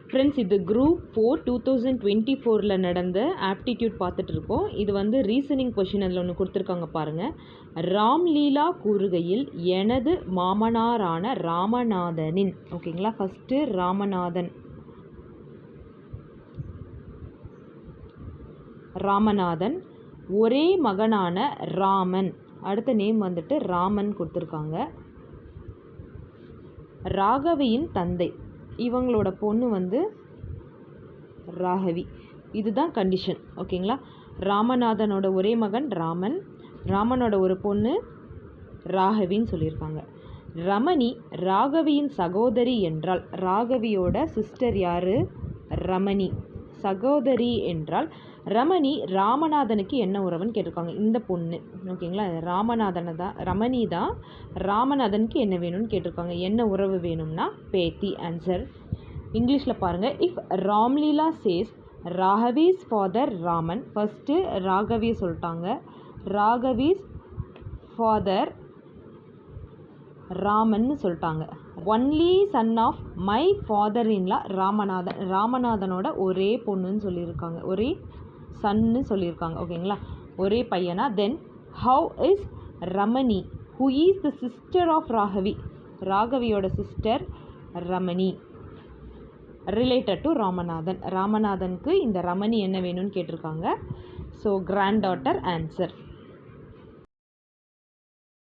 Friends, இது group 4 2024 நடந்த aptitude பார்த்துட்டு இருக்கோம். இது வந்து ரீசனிங் கொஷின் அதில் ஒன்று கொடுத்துருக்காங்க பாருங்கள். ராம்லீலா கூறுகையில் எனது மாமனாரான ராமநாதனின், ஓகேங்களா, ஃபஸ்ட்டு ராமநாதன் ஒரே மகனான ராமன், அடுத்த நேம் வந்துட்டு ராமன் கொடுத்துருக்காங்க. ராகவியின் தந்தை, இவங்களோட பொண்ணு வந்து ராகவி. இதுதான் கண்டிஷன், ஓகேங்களா. ராமநாதனோட ஒரே மகன் ராமன், ராமனோட ஒரு பொண்ணு ராகவின்னு சொல்லியிருக்காங்க. ரமணி ராகவியின் சகோதரி என்றால், ராகவியோட சிஸ்டர் யார்? ரமணி. சகோதரி என்றால் ரமணி ராமநாதனுக்கு என்ன உறவுன்னு கேட்டிருக்காங்க. இந்த பொண்ணு, ஓகேங்களா, ரமணி தான் ராமநாதனுக்கு என்ன வேணும்னு கேட்டிருக்காங்க. என்ன உறவு வேணும்னா பேத்தி. ஆன்சர் இங்கிலீஷில் பாருங்கள். If Ramleela says Raghavi's father Raman, first Raghavi சொல்லிட்டாங்க. ராகவிஸ் ஃபாதர் ராமன்னு சொல்லிட்டாங்க. Only son of my father in law Ramanathan, ராமநாதனோட ஒரே பொண்ணுன்னு சொல்லியிருக்காங்க, ஒரே சன்னு சொல்லியிருக்காங்க, ஓகேங்களா, ஒரே பையனா. Then how is Ramani who is the sister of Raghavi, ராகவியோட sister Ramani, related to Ramanathan. ராமநாதனுக்கு இந்த ரமணி என்ன வேணும்னு கேட்டிருக்காங்க. So grand daughter. ஆன்சர்